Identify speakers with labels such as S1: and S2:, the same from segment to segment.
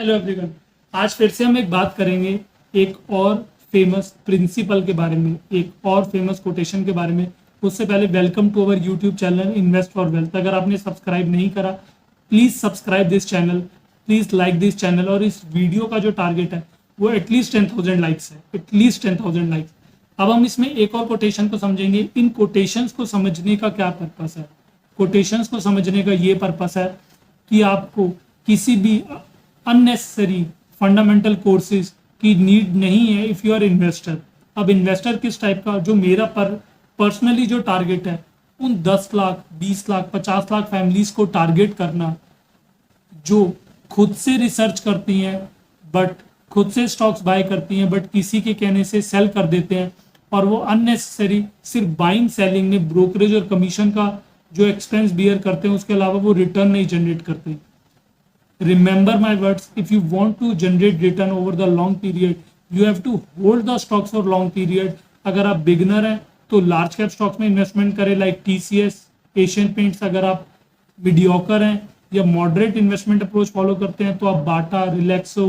S1: Hello everyone. आज फिर से हम एक बात करेंगे एक और फेमस प्रिंसिपल के बारे में, एक और फेमस कोटेशन के बारे में। उससे पहले welcome to our YouTube channel invest for wealth. अगर आपने सब्सक्राइब नहीं करा, please subscribe this channel, please like this channel. और इस वीडियो का जो टारगेट है वो एटलीस्ट 10,000 लाइक्स है, एटलीस्ट 10,000 लाइक्स। अब हम इसमें एक और कोटेशन को समझेंगे। इन कोटेशंस को समझने का क्या पर्पस है? कोटेशंस को समझने का ये पर्पस है कि आपको किसी भी अननेसेसरी फंडामेंटल कोर्सेज की नीड नहीं है इफ यू आर इन्वेस्टर। अब इन्वेस्टर किस टाइप का, जो मेरा पर्सनली जो टारगेट है उन 10 लाख 20 लाख 50 लाख फैमिलीज को टारगेट करना, जो खुद से रिसर्च करती हैं बट खुद से स्टॉक्स बाय करती हैं बट किसी के कहने से सेल कर देते हैं, और वो अननेसेसरी सिर्फ बाइंग सेलिंग में ब्रोकरेज और कमीशन का जो एक्सपेंस बियर करते हैं, उसके अलावा वो रिटर्न नहीं जनरेट करते। Remember my words, if you want to generate return over the long period, you have to hold the stocks for long period. अगर आप बिगनर हैं तो लार्ज कैप स्टॉक्स में इन्वेस्टमेंट करें लाइक TCS, एशियन पेंट्स। अगर आप mediocre हैं या मॉडरेट इन्वेस्टमेंट अप्रोच फॉलो करते हैं तो आप बाटा, रिलैक्सो,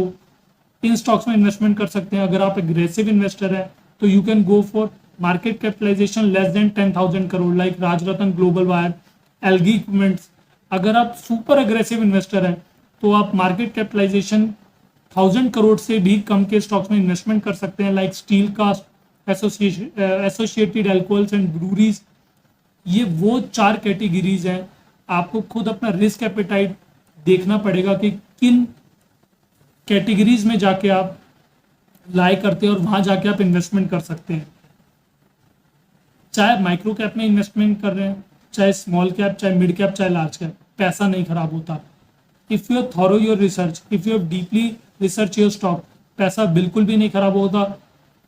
S1: इन स्टॉक्स में इन्वेस्टमेंट कर सकते हैं। अगर आप एग्रेसिव इन्वेस्टर हैं तो you can go for market capitalization less than 10,000 crore like Rajratan global wire, Elgi equipments. अगर आप सुपर एग्रेसिव इन्वेस्टर हैं तो आप मार्केट कैपिटलाइजेशन 1,000 करोड़ से भी कम के स्टॉक्स में इन्वेस्टमेंट कर सकते हैं like steel cast, associated alcohols and breweries. ये वो 4 कैटेगरीज हैं। आपको खुद अपना रिस्क एपेटाइट देखना पड़ेगा कि किन कैटेगरीज में जाके आप लाई करते हैं और वहां जाके आप इन्वेस्टमेंट कर सकते हैं। चाहे माइक्रो कैप में इन्वेस्टमेंट कर रहे हैं, चाहे स्मॉल कैप, चाहे मिड कैप, चाहे लार्ज कैप, पैसा नहीं खराब होता। If you thorough your research, if you deeply research your stock, पैसा बिल्कुल भी नहीं खराब होता।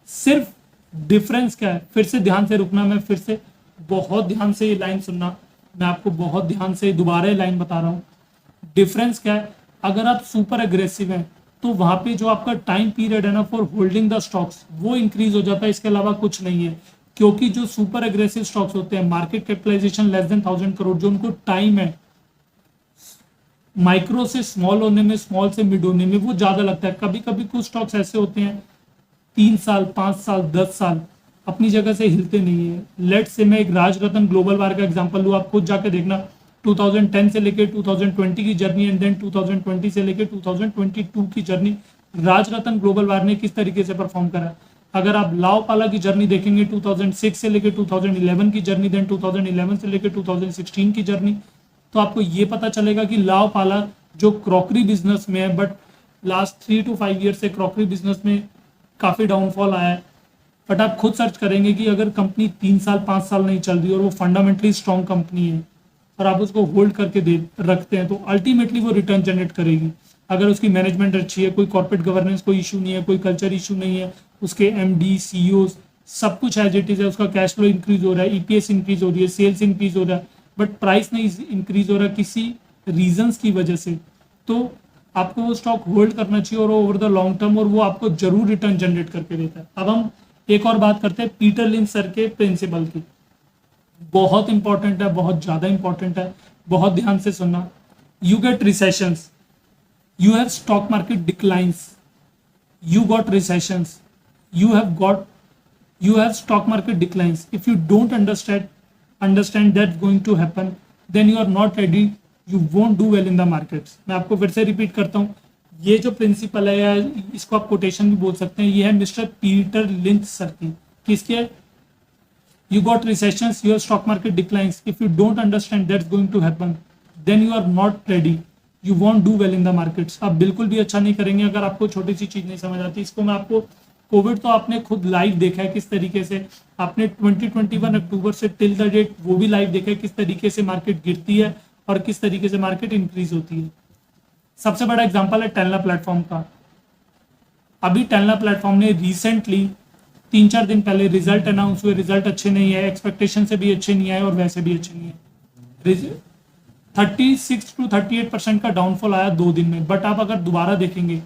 S1: सिर्फ डिफरेंस क्या है, फिर से ध्यान से रुकना, मैं फिर से बहुत ध्यान से ये लाइन सुनना, मैं आपको बहुत ध्यान से दोबारा ये लाइन बता रहा हूँ। डिफरेंस क्या है? अगर आप सुपर एग्रेसिव हैं तो वहां पे जो आपका टाइम पीरियड है ना फॉर होल्डिंग द स्टॉक्स, वो इंक्रीज हो जाता है। इसके अलावा कुछ नहीं है, क्योंकि जो सुपर एग्रेसिव स्टॉक्स होते हैं, market capitalization less than 1,000 crore, जो उनको टाइम है माइक्रो से स्मॉल होने में, स्मॉल से मिड होने में वो ज्यादा लगता है। कभी कभी कुछ स्टॉक्स ऐसे होते हैं 3 साल, 5 साल, 10 साल अपनी जगह से हिलते नहीं है। लेट से मैं एक राजरत्न ग्लोबल वायर का एग्जांपल लूँ, आप खुद जाके देखना। 2010 से लेकर 2020 की जर्नी एंड देन 2020 से लेकर 2022 की जर्नी राजरत्न ग्लोबल वायर ने किस तरीके से परफॉर्म करा। अगर आप लाव पाला की जर्नी देखेंगे 2006 से लेकर 2011 की जर्नी, देन 2011 से लेकर 2016 की जर्नी, तो आपको ये पता चलेगा कि लाव पाला जो क्रॉकरी बिजनेस में है, बट लास्ट 3 to 5 ईयर से क्रॉकरी बिजनेस में काफी डाउनफॉल आया है। बट आप खुद सर्च करेंगे कि अगर कंपनी 3 साल 5 साल नहीं चल रही और वो फंडामेंटली स्ट्रॉन्ग कंपनी है और आप उसको होल्ड करके दे रखते हैं, तो अल्टीमेटली वो रिटर्न जनरेट करेगी। अगर उसकी मैनेजमेंट अच्छी है, कोई कॉर्पोरेट गवर्नेंस कोई इशू नहीं है, कोई कल्चर इशू नहीं है, उसके MD CEO सब कुछ एज इट इज है, उसका कैश फ्लो इंक्रीज हो रहा है, EPS इंक्रीज हो रही है, सेल्स इंक्रीज हो रहा है, बट प्राइस नहीं इंक्रीज हो रहा किसी रीजंस की वजह से, तो आपको वो स्टॉक होल्ड करना चाहिए और ओवर द लॉन्ग टर्म, और वो आपको जरूर रिटर्न जनरेट करके देता है। अब हम एक और बात करते हैं पीटर लिंच सर के प्रिंसिपल की। बहुत इंपॉर्टेंट है, बहुत ज्यादा इंपॉर्टेंट है, बहुत ध्यान से सुनना। You get recessions, you have stock market declines, you got recessions, you have stock market declines. If you don't understand that's going to happen, then you are not ready, you won't do well in the markets. मैं आपको फिर से repeat करता हूँ, ये जो principal है, या इसको आप कोटेशन भी बोल सकते हैं, ये है मिस्टर पीटर लिंच सर की। किसके? You got recessions, your stock market declines. If you don't understand that's going to happen, then you are not ready, you won't do well in the markets. आप बिल्कुल भी अच्छा नहीं करेंगे अगर आपको छोटी सी चीज नहीं समझ आती। इसको मैं आपको, कोविड तो आपने खुद लाइव देखा है किस तरीके से, आपने 2021 अक्टूबर से टिल द डेट वो भी लाइव देखा है किस तरीके से मार्केट गिरती है और किस तरीके से मार्केट इंक्रीज होती है। सबसे बड़ा एग्जांपल है टेल्ना प्लेटफॉर्म का। अभी टेल्ना प्लेटफॉर्म ने रिसेंटली 3-4 दिन पहले रिजल्ट अनाउंस हुए, रिजल्ट अच्छे नहीं है, एक्सपेक्टेशन से भी अच्छे नहीं आए और वैसे भी अच्छे नहीं है। 36 to 38% का डाउनफॉल आया 2 दिन में, बट आप अगर दोबारा देखेंगे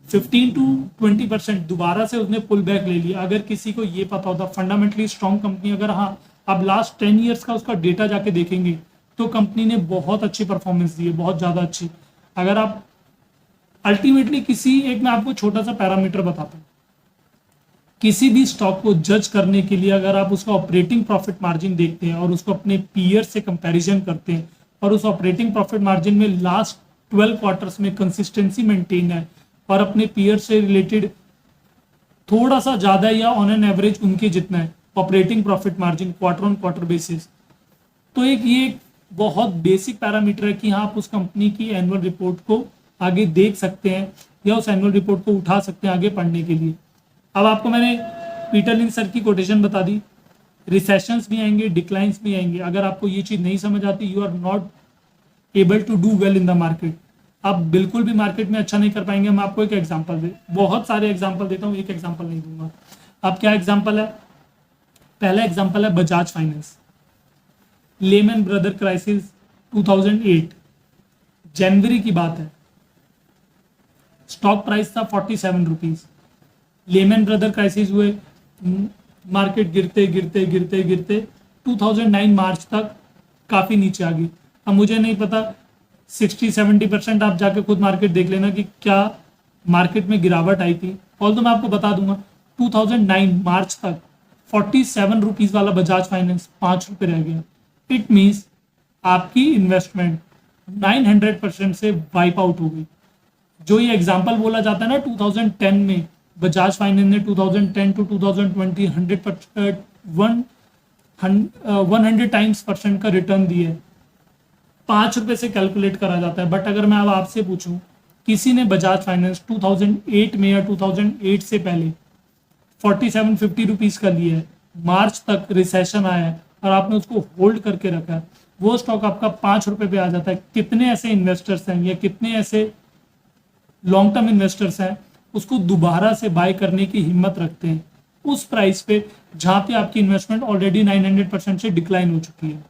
S1: 15 to 20% दोबारा से उसने पुल बैक ले लिया। अगर किसी को ये पता होता फंडामेंटली स्ट्रॉन्ग कंपनी, अगर हाँ आप लास्ट 10 ईयर्स का उसका डेटा जाके देखेंगे तो कंपनी ने बहुत अच्छी परफॉर्मेंस दी है, बहुत ज्यादा अच्छी। अगर आप अल्टीमेटली किसी एक, मैं आपको छोटा सा पैरामीटर बताता हूँ, किसी भी स्टॉक को जज करने के लिए अगर आप उसका ऑपरेटिंग प्रॉफिट मार्जिन देखते हैं और उसको अपने पीयर से कंपैरिजन करते हैं और उस ऑपरेटिंग प्रॉफिट मार्जिन में लास्ट 12 क्वार्टर्स में कंसिस्टेंसी मेंटेन है और अपने पीयर से रिलेटेड थोड़ा सा ज्यादा या ऑन एन एवरेज उनके जितना है operating profit margin quarter on quarter basis, तो ये एक बहुत बेसिक पैरामीटर है कि हाँ, आप उस कंपनी की एनुअल रिपोर्ट को आगे देख सकते हैं या उस एनुअल रिपोर्ट को उठा सकते हैं आगे पढ़ने के लिए। अब आपको मैंने पीटर लिंच सर की कोटेशन बता दी, रिसेशंस भी आएंगे, डिक्लाइंस भी आएंगे। अगर आपको ये चीज़ नहीं समझ आती, you are not able to do well in the market, आप बिल्कुल भी मार्केट में अच्छा नहीं कर पाएंगे। मैं आपको एक एग्जांपल दे, बहुत सारे एग्जांपल देता हूँ, एक एग्जांपल नहीं दूंगा। अब क्या एग्जांपल है? पहला एग्जांपल है Bajaj finance, lemon brother crisis 2008, जनवरी की बात है, स्टॉक प्राइस था 47 रुपीज। लेमन ब्रदर क्राइसिस हुए, मार्केट गिरते गिरते गिरते गिरते 2009 मार्च तक काफी नीचे आ गई। अब मुझे नहीं पता 60-70% आप जाके खुद मार्केट देख लेना कि क्या मार्केट में गिरावट आई थी। ऑल्दो मैं आपको बता दूंगा 2009 मार्च तक 47 रुपीज वाला बजाज फाइनेंस 5 रुपए रह गया। इट मीन्स आपकी इन्वेस्टमेंट 900% से वाइप आउट हो गई। जो ये एग्जांपल बोला जाता है ना 2010 में बजाज फाइनेंस ने 2010 टू 2020 100 टाइम्स परसेंट का रिटर्न दिया है, 5 रुपए से कैलकुलेट करा जाता है। बट अगर मैं अब आपसे पूछूं, किसी ने बजाज फाइनेंस 2008 में या 2008 से पहले 47-50 रुपीज का लिया है, मार्च तक रिसेशन आया है और आपने उसको होल्ड करके रखा है, वो स्टॉक आपका 5 रुपए पे आ जाता है। कितने ऐसे इन्वेस्टर्स हैं या कितने ऐसे लॉन्ग टर्म इन्वेस्टर्स हैं उसको दोबारा से बाय करने की हिम्मत रखते हैं उस प्राइस पे जहां पे आपकी इन्वेस्टमेंट ऑलरेडी 900% से डिक्लाइन हो चुकी है।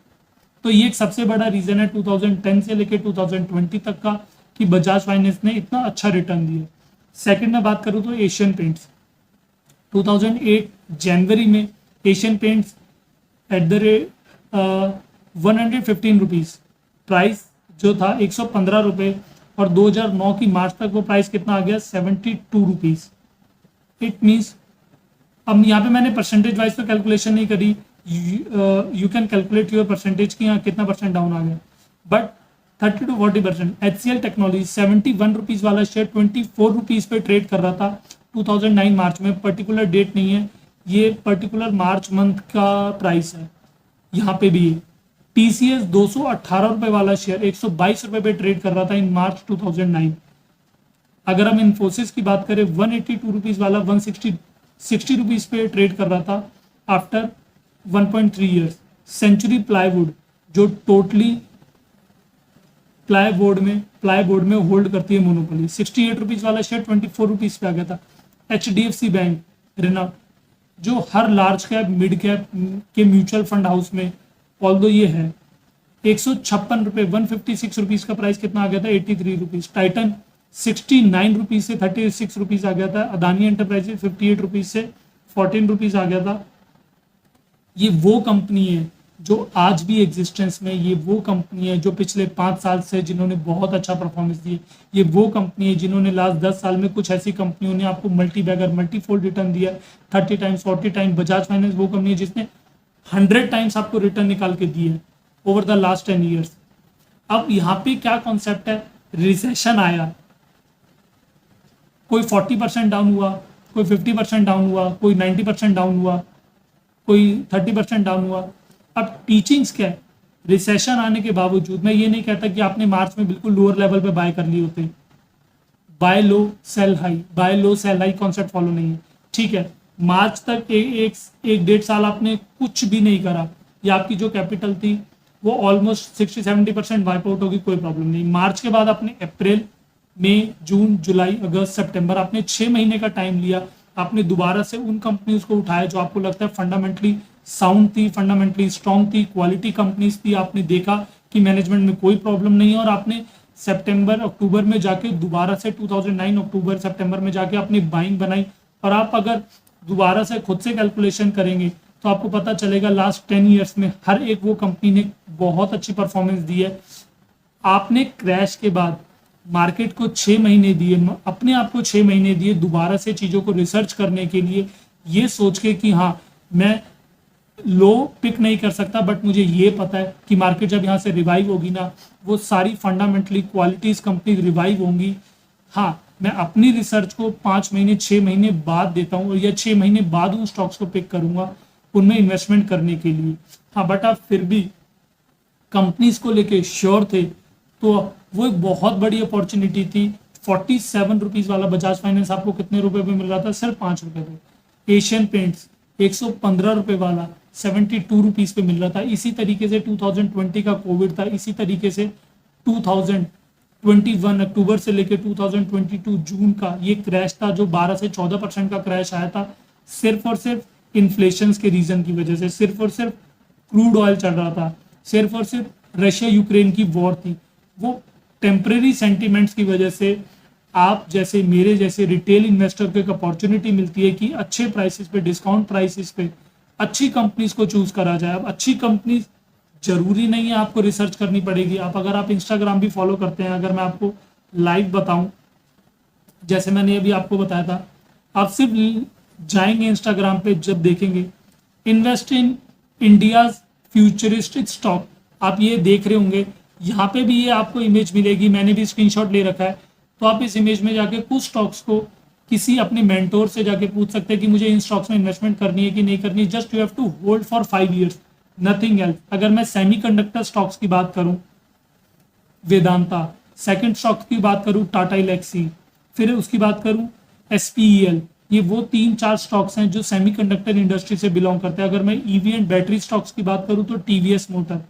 S1: तो ये एक सबसे बड़ा रीजन है 2010 से लेकर 2020 तक का कि बजाज फाइनेंस ने इतना अच्छा रिटर्न दिया। सेकंड में बात करूं तो एशियन पेंट्स, 2008 जनवरी में Asian paints at the rate 115 rupees, price जो था 115 रुपए, और 2009 की मार्च तक वो प्राइस कितना आ गया 72 रुपीज। इट मीन्स, अब यहाँ पे मैंने परसेंटेज वाइज तो कैलकुलेशन नहीं करी, you can calculate your percentage की यहाँ कितना परसेंट डाउन आ गया, but 30 to 40%। HCL technology 71 rupees वाला शेयर 24 रुपीज पे ट्रेड कर रहा था 2009 मार्च में, पर्टिकुलर डेट नहीं है, ये पर्टिकुलर मार्च मंथ का प्राइस है। यहाँ पे भी TCS 218 रुपए वाला शेयर 122 रुपए पे ट्रेड कर रहा था इन मार्च 2009। अगर हम इन्फोसिस की बात करें 182 रुपीज वाला 160 रुपीज पे ट्रेड कर रहा था आफ्टर 1.3 ईयर्स। सेंचुरी प्लाईवुड जो टोटली प्लाईबोर्ड में होल्ड करती है मोनोपोली, 68 रुपीज वाला शेयर 24 रुपीज पे आ गया था। HDFC बैंक, रिनॉल्ट जो हर लार्ज कैप मिड कैप के म्यूचुअल फंड हाउस में ऑल्दो ये है 156 रुपए, 156 रुपीज का प्राइस कितना आ गया था 83 रुपीज। टाइटन 69 रुपीज से 36 रुपीज आ गया था। अदानी एंटरप्राइजेस 58 रुपीज से 14 रुपीज आ गया था। ये वो कंपनी है जो आज भी एग्जिस्टेंस में, ये वो कंपनी है जो पिछले 5 साल से जिन्होंने बहुत अच्छा परफॉर्मेंस दिए, ये वो कंपनी है जिन्होंने लास्ट 10 साल में कुछ ऐसी कंपनियों ने आपको मल्टी बैगर मल्टीफोल्ड रिटर्न दिया, 30 टाइम्स 40 टाइम्स। बजाज फाइनेंस वो कंपनी है जिसने 100 टाइम्स आपको रिटर्न निकाल के दी है ओवर द लास्ट 10 ईयर्स। अब यहाँ पे क्या कॉन्सेप्ट है, रिसेशन आया, कोई 40% डाउन हुआ, कोई 50% डाउन हुआ, कोई 90% डाउन हुआ, कोई 30% डाउन हुआ। अब टीचिंग्स क्या है, रिसेशन आने के बावजूद मैं ये नहीं कहता कि आपने मार्च में बिल्कुल लोअर लेवल पे बाय कर लिए होते, बाय लो सेल हाई, बाय लो सेल हाई कॉन्सेप्ट फॉलो नहीं है, ठीक है। मार्च तक एक डेढ़ साल आपने कुछ भी नहीं करा, या आपकी जो कैपिटल थी वो ऑलमोस्ट 60-70% वाइप आउट होगी, कोई प्रॉब्लम नहीं। मार्च के बाद आपने अप्रैल, मई, जून, जुलाई, अगस्त, सितंबर, आपने 6 महीने का टाइम लिया, आपने दोबारा से उन कंपनीज को उठाया जो आपको लगता है फंडामेंटली साउंड थी, फंडामेंटली स्ट्रॉन्ग थी, क्वालिटी कंपनीज थी। आपने देखा कि मैनेजमेंट में कोई प्रॉब्लम नहीं है और आपने सितंबर अक्टूबर में जाके दोबारा से 2009 अक्टूबर सितंबर में जाके अपनी बाइंग बनाई। और आप अगर दोबारा से खुद से कैलकुलेशन करेंगे तो आपको पता चलेगा लास्ट 10 ईयर्स में हर एक वो कंपनी ने बहुत अच्छी परफॉर्मेंस दी है। आपने क्रैश के बाद मार्केट को 6 महीने दिए, अपने आप को 6 महीने दिए दोबारा से चीज़ों को रिसर्च करने के लिए, ये सोच के कि हाँ मैं लो पिक नहीं कर सकता, बट मुझे ये पता है कि मार्केट जब यहाँ से रिवाइव होगी ना, वो सारी फंडामेंटली क्वालिटीज कंपनी रिवाइव होंगी। हाँ, मैं अपनी रिसर्च को 5 महीने 6 महीने बाद देता हूँ, और या 6 महीने बाद उन स्टॉक्स को पिक करूंगा उनमें इन्वेस्टमेंट करने के लिए। हाँ, बट आप फिर भी कंपनीज को लेके श्योर थे तो वो एक बहुत बड़ी अपॉर्चुनिटी थी। 47 रुपीज वाला बजाज फाइनेंस आपको कितने रुपए पे मिल रहा था? सिर्फ 5 रुपए पे। एशियन पेंट्स 115 रुपए वाला 72 रुपीज पे मिल रहा था। इसी तरीके से 2020 का कोविड था, इसी तरीके से 2021 अक्टूबर से लेकर 2022 जून का ये क्रैश था, जो 12 से 14% का क्रैश आया था, सिर्फ और सिर्फ इन्फ्लेशन के रीजन की वजह से। सिर्फ और सिर्फ क्रूड ऑयल चल रहा था, सिर्फ और सिर्फ रशिया यूक्रेन की वॉर थी। वो टेम्परेरी सेंटिमेंट्स की वजह से आप जैसे मेरे जैसे रिटेल इन्वेस्टर को एक अपॉर्चुनिटी मिलती है कि अच्छे प्राइसेस पे, डिस्काउंट प्राइसेस पे अच्छी कंपनीज को चूज करा जाए। अब अच्छी कंपनीज जरूरी नहीं है आपको रिसर्च करनी पड़ेगी। आप अगर आप इंस्टाग्राम भी फॉलो करते हैं, अगर मैं आपको लाइव बताऊं, जैसे मैंने अभी आपको बताया था, आप सिर्फ जाएंगे इंस्टाग्राम पे, जब देखेंगे invest in India's futuristic stock, आप ये देख रहे होंगे, यहाँ पे भी ये आपको इमेज मिलेगी, मैंने भी स्क्रीनशॉट ले रखा है। तो आप इस इमेज में जाके कुछ स्टॉक्स को किसी अपने मेंटोर से जाके पूछ सकते हैं कि मुझे इन स्टॉक्स में इन्वेस्टमेंट करनी है कि नहीं करनी है। Just you have to hold for 5 years, nothing else. अगर मैं सेमीकंडक्टर स्टॉक्स की बात करूं, वेदांता, सेकंड स्टॉक की बात करूं टाटा एलेक्सी, फिर उसकी बात करूं एसपीईएल, ये वो 3-4 स्टॉक्स हैं जो सेमीकंडक्टर इंडस्ट्री से बिलोंग करते हैं। अगर मैं ईवी एंड बैटरी स्टॉक्स की बात करूं तो टीवीएस मोटर,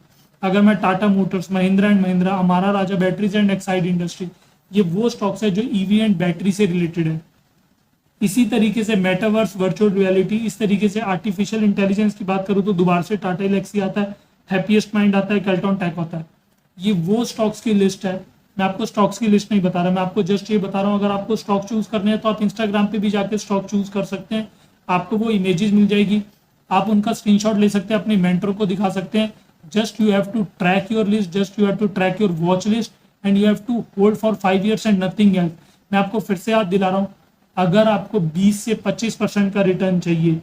S1: अगर मैं Tata Motors, Mahindra and Mahindra, Amara Raja batteries and Exide industry, ये वो स्टॉक्स है जो ईवी एंड बैटरी से रिलेटेड है। इसी तरीके से मेटावर्स, वर्चुअल रियलिटी, इस तरीके से आर्टिफिशियल इंटेलिजेंस की बात करूं तो दोबारा से टाटा एलेक्सी आता है, हैप्पीएस्ट माइंड आता है, केल्ट्रॉन टेक होता है। ये वो स्टॉक्स की लिस्ट है। मैं आपको स्टॉक्स की लिस्ट नहीं बता रहा, मैं आपको जस्ट ये बता रहा हूँ, अगर आपको स्टॉक चूज करने हैं तो आप इंस्टाग्राम पे भी जाके स्टॉक चूज कर सकते हैं। आपको वो इमेजेस मिल जाएगी, आप उनका स्क्रीनशॉट ले सकते हैं, अपने मेंटर को दिखा सकते हैं। Just you have to track your list, just you have to track your watch list, and you have to hold for 5 years and nothing else. मैं आपको फिर से याद दिला रहा हूँ, अगर आपको 20 से 25% का रिटर्न चाहिए,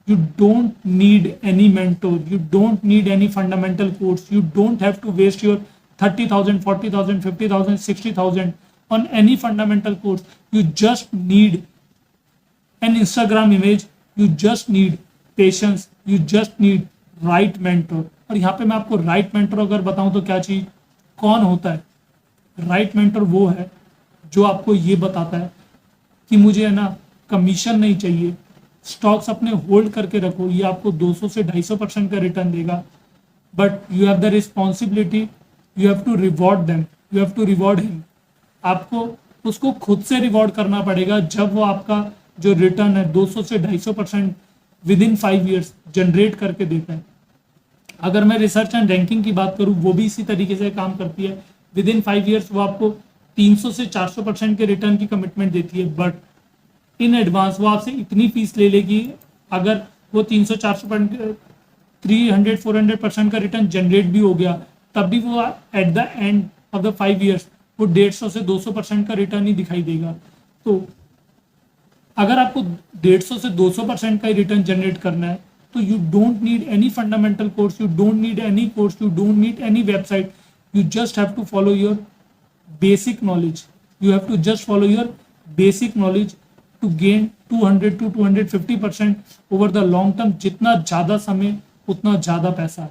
S1: you don't need any mentor, you don't need any fundamental course, you don't have to waste your 30,000, 40,000, 50,000, 60,000 on any fundamental course. You just need an Instagram image, you just need patience, you just need right mentor. और यहाँ पे मैं आपको right mentor अगर बताऊं तो क्या चीज, कौन होता है right mentor? वो है जो आपको ये बताता है कि मुझे है ना कमीशन नहीं चाहिए, स्टॉक्स अपने होल्ड करके रखो, ये आपको 200 से 250% का रिटर्न देगा, but you have the responsibility, you have to reward them, you have to reward him. आपको उसको खुद से रिवॉर्ड करना पड़ेगा जब वो आपका जो रिटर्न है 200 से 250% विद इन 5 years जनरेट करके देता है। अगर मैं रिसर्च एंड रैंकिंग की बात करूं, वो भी इसी तरीके से काम करती है। विद इन 5 years वो आपको 300 से 400% के रिटर्न की कमिटमेंट देती है, बट इन एडवांस वो आपसे इतनी फीस ले लेगी, अगर वो 300-400%, 300-400% का रिटर्न जनरेट भी हो गया, तब भी वो at the end of the 5 years वो 150 से 200% का रिटर्न ही दिखाई देगा। तो अगर आपको 150 से 200% का रिटर्न जनरेट करना है तो you don't need any fundamental course, you don't need any course, you don't need any website, you just have to follow your basic knowledge, you have to just follow your basic knowledge to gain 200 to 250% over the long term। जितना ज़्यादा समय उतना ज़्यादा पैसा।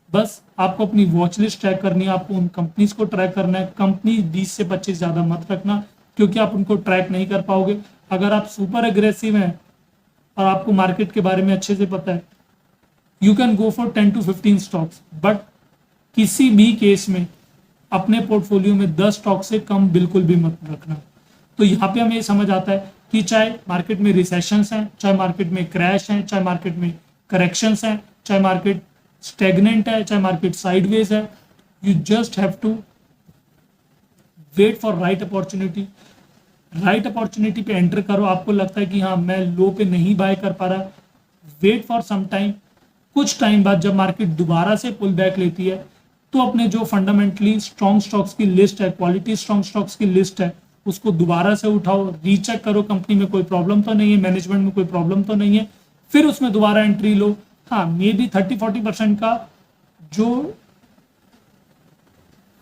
S1: बस आपको अपनी watch list track करनी है, आपको उन कंपनीज को ट्रैक करना है। कंपनी 20 से 25 ज़्यादा मत रखना, क्योंकि आप उनको ट्रैक नहीं कर पाओगे। अगर आप सुपर एग्रेसिव हैं और आपको मार्केट के बारे में अच्छे से पता है, you can go for 10 to 15 stocks, but किसी भी केस में अपने पोर्टफोलियो में 10 स्टॉक से कम बिल्कुल भी मत रखना। तो यहाँ पे हमें ये समझ आता है कि चाहे मार्केट में रिसेशंस हैं, चाहे मार्केट में क्रैश हैं, चाहे मार्केट में करेक्शंस हैं, चाहे मार्केट स्टेगनेंट है, चाहे मार्केट साइडवेज है, you just have to wait for right opportunity. Right opportunity पे एंटर करो। आपको लगता है कि हाँ मैं लो पे नहीं बाय कर पा रहा, वेट फॉर सम टाइम। कुछ टाइम बाद जब मार्केट दोबारा से पुल बैक लेती है तो अपने जो फंडामेंटली स्ट्रॉन्ग स्टॉक्स की लिस्ट है, क्वालिटी स्ट्रॉन्ग स्टॉक्स की लिस्ट है, उसको दोबारा से उठाओ, रीचेक करो कंपनी में कोई प्रॉब्लम तो नहीं है, मैनेजमेंट में कोई प्रॉब्लम तो नहीं है, फिर उसमें दोबारा एंट्री लो। हाँ, मे बी 30-40% का जो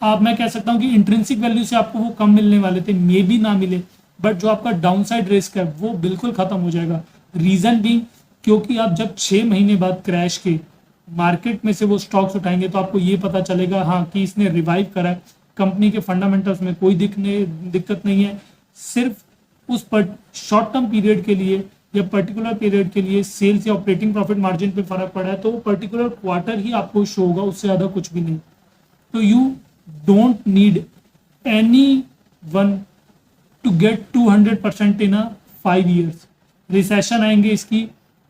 S1: आप, मैं कह सकता हूं कि इंट्रिंसिक वैल्यू से आपको वो कम मिलने वाले थे, मे बी ना मिले, बट जो आपका डाउनसाइड रिस्क है वो बिल्कुल खत्म हो जाएगा। रीजन भी क्योंकि आप जब 6 महीने बाद क्रैश के मार्केट में से वो स्टॉक्स उठाएंगे तो आपको ये पता चलेगा हाँ कि इसने रिवाइव करा है, कंपनी के फंडामेंटल्स में कोई दिक्कत नहीं है, सिर्फ उस पर शॉर्ट टर्म पीरियड के लिए या पर्टिकुलर पीरियड के लिए सेल्स या ऑपरेटिंग प्रॉफिट मार्जिन पे फर्क पड़ा है, तो वो पर्टिकुलर क्वार्टर ही आपको शो होगा, उससे ज्यादा कुछ भी नहीं। तो you don't need any one to get 200% in 5 years। Recession आएंगे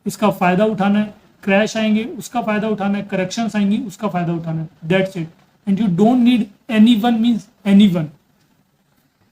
S1: इसका फायदा उठाना है, क्रैश आएंगे उसका फायदा उठाना है, करेक्शंस आएंगी उसका फायदा उठाना है, that's it. And you don't need any one means any one,